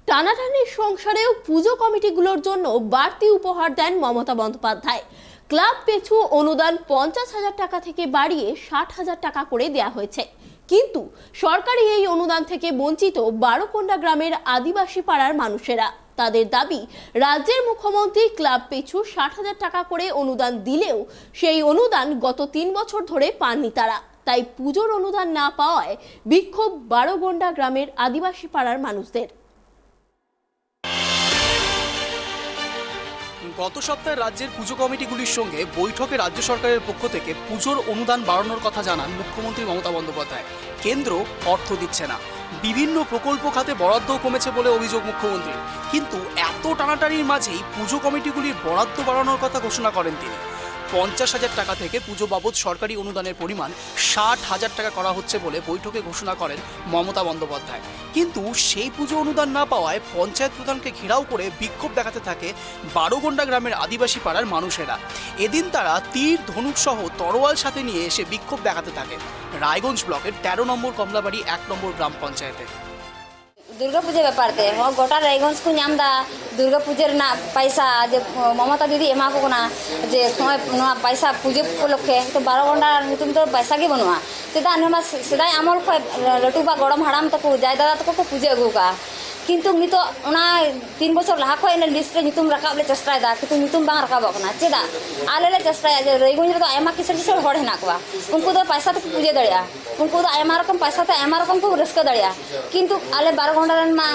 টানাটানির সংসারেও পুজো কমিটিগুলোর জন্য বাড়তি উপহার দেন মমতা বন্দ্যোপাধ্যায়। ক্লাব পিছু অনুদান 50,000 টাকা থেকে বাড়িয়ে 60,000 টাকা করে দেওয়া হয়েছে। কিন্তু সরকারি এই অনুদান থেকে বঞ্চিত বারোকোন্ডা গ্রামের আদিবাসী পাড়ার মানুষেরা। তাদের দাবি, রাজ্যের মুখ্যমন্ত্রী ক্লাব পিছু 60,000 টাকা করে অনুদান দিলেও সেই অনুদান গত 3 বছর ধরে পাননি তারা। তাই পুজোর অনুদান না পাওয়ায় বিক্ষোভ বারোকোন্ডা গ্রামের আদিবাসী পাড়ার মানুষদের। গত সপ্তাহে রাজ্যের পুজো কমিটিগুলির সঙ্গে বৈঠকে রাজ্য সরকারের পক্ষ থেকে পুজোর অনুদান বাড়ানোর কথা জানান মুখ্যমন্ত্রী মমতা বন্দ্যোপাধ্যায়। কেন্দ্র অর্থ দিচ্ছে না, বিভিন্ন প্রকল্প খাতে বরাদ্দও কমেছে বলে অভিযোগ মুখ্যমন্ত্রীর। কিন্তু এত টানাটানির মাঝেই পুজো কমিটিগুলির বরাদ্দ বাড়ানোর কথা ঘোষণা করেন তিনি। 50,000 টাকা থেকে পুজো বাবদ সরকারি অনুদানের পরিমাণ 60,000 টাকা করা হচ্ছে বলে বৈঠকে ঘোষণা করেন মমতা বন্দ্যোপাধ্যায়। কিন্তু সেই পুজো অনুদান না পাওয়ায় পঞ্চায়েত প্রধানকে ঘেরাও করে বিক্ষোভ দেখাতে থাকে বারোগোন্ডা গ্রামের আদিবাসী পাড়ার মানুষেরা। এদিন তারা তীর, ধনুক সহ তরোয়াল সাথে নিয়ে এসে বিক্ষোভ দেখাতে থাকে রায়গঞ্জ ব্লকের 13 নম্বর কমলাবাড়ি 1 নম্বর গ্রাম পঞ্চায়েতে। दुर्गा पूजा व्यापारते गोटा रायगंज को नामदा दुर्गा पूजा पैसा जे ममता दीदी एमा को ना जे पैसा पूजे उपलक्षे तो बारगोंडा नितुम तो पैसा के बनवा चेदा सेदाय आमल खय लटुबा गड़म हाड़ाम तक जाय दादा तक को पूजे अगुका किंतु नितो 3 बছর लाहा खय लिस्ट रे नितुम रकाबले चेष्टायदा किंतु नितुम बांग रकाबक ना चेदा आले ले चेष्टाया जे रायगंज रे तो आयमा किसर हड़ हेना कोआ उनको तो पैसा तो पूजे दड़िया उनको तो आयमा रकम पैसा तो आयमा रकम को रस्का दड़िया किंतु आले बारगोंडा रन मा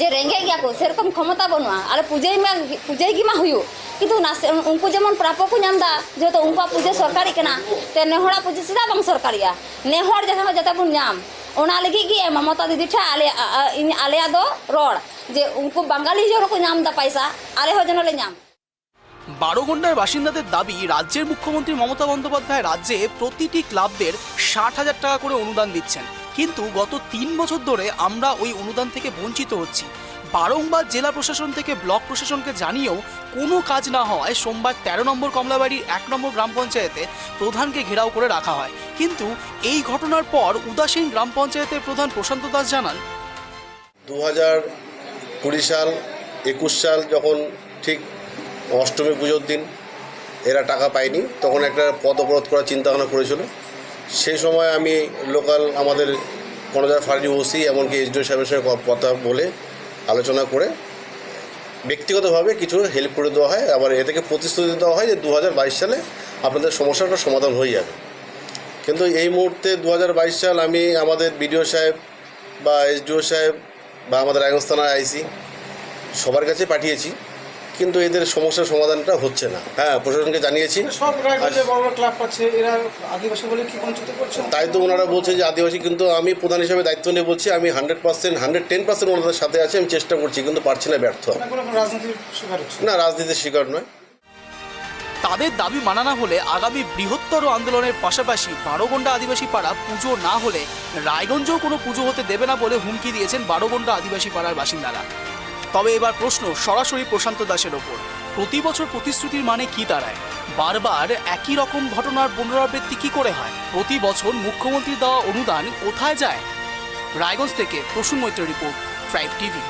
जे रेंगे गया को सेरकम क्षमता बनवा आले पूजे की मा हुयो किंतु ना उनको जेमन प्राप्य को नामदा जो तो उनका पूजे सरकारी केना ते नेहड़ा पूजे सीधा बांग सरकारिया नेहड़ जहां जता बुन नाम ओना लगी कि ममता दीदी ठा आले दो रोड जे उनको बांगाली जो को नाम दा पैसा आले हो जनले नाम। বারোগোন্ডার বাসিন্দাদের দাবি, রাজ্যের মুখ্যমন্ত্রী মমতা বন্দ্যোপাধ্যায় রাজ্যে প্রতিটি ক্লাবদের 60,000 টাকা করে অনুদান দিচ্ছেন, কিন্তু গত 3 বছর ধরে আমরা ওই অনুদান থেকে বঞ্চিত হচ্ছি। বারংবার জেলা প্রশাসন থেকে ব্লক প্রশাসনকে জানিয়েও কোনো কাজ না হওয়ায় সোমবার 13 নম্বর কমলাবাড়ির 1 নম্বর গ্রাম পঞ্চায়েতে প্রধানকে ঘেরাও করে রাখা হয়। কিন্তু এই ঘটনার পর উদাসীন গ্রাম পঞ্চায়েতের প্রধান প্রশান্ত দাস জানান, 2020 সাল 21 সাল যখন ঠিক অষ্টমী পুজোর দিন এরা টাকা পায়নি, তখন একটা পদ অবরোধ করার চিন্তাভাবনা করেছিল। সেই সময় আমি লোকাল আমাদের কনজার ফার্জি ওসি এমনকি এসডিও সাহেবের সঙ্গে কথা বলে আলোচনা করে ব্যক্তিগতভাবে কিছু হেল্প করে দেওয়া হয়। আবার এ থেকে প্রতিশ্রুতি দেওয়া হয় যে 2022 সালে আপনাদের সমস্যাটা সমাধান হয়ে যাবে। কিন্তু এই মুহূর্তে 2022 সাল আমি আমাদের বিডিও সাহেব বা এসডিও সাহেব বা আমাদের রায়গঞ্জ থানার আইসি সবার কাছে পাঠিয়েছি, কিন্তু এদের সমস্যার সমাধানটা হচ্ছে না। হ্যাঁ, প্রশাসনকে জানিয়েছি। সব রায়গঞ্জে বড় বড় ক্লাব আছে, এরা আদিবাসী বলে কি বঞ্চিত করছে? তাই তো ওনারা বলছে যে আদিবাসী, কিন্তু আমি প্রধান হিসেবে দায়িত্ব নিয়ে বলছি আমি 110% ওনাদের সাথে আছি, আমি চেষ্টা করছি, কিন্তু পারছি না, ব্যর্থ। রাজনীতির শিকার হচ্ছে না, রাজনীতির শিকার নয়। তাদের দাবি মানা না হলে আগামী বৃহত্তর আন্দোলনের পাশাপাশি বারোগোন্ডা আদিবাসী পাড়া পুজো না হলে রায়গঞ্জেও কোনো পুজো হতে দেবে না বলে হুমকি দিয়েছেন বারোগোন্ডা আদিবাসী পাড়ার বাসিন্দারা। তবে এবার প্রশ্ন সরাসরি প্রশান্ত দাসের ওপর, প্রতি বছর প্রতিশ্রুতির মানে কি দাঁড়ায়? বারবার একই রকম ঘটনার পুনরাবৃত্তি কি করে হয়? প্রতি বছর মুখ্যমন্ত্রী দেওয়া অনুদান কোথায় যায়? রায়গঞ্জ থেকে প্রসূন মৈত্রের রিপোর্ট, ট্রাইব টিভি।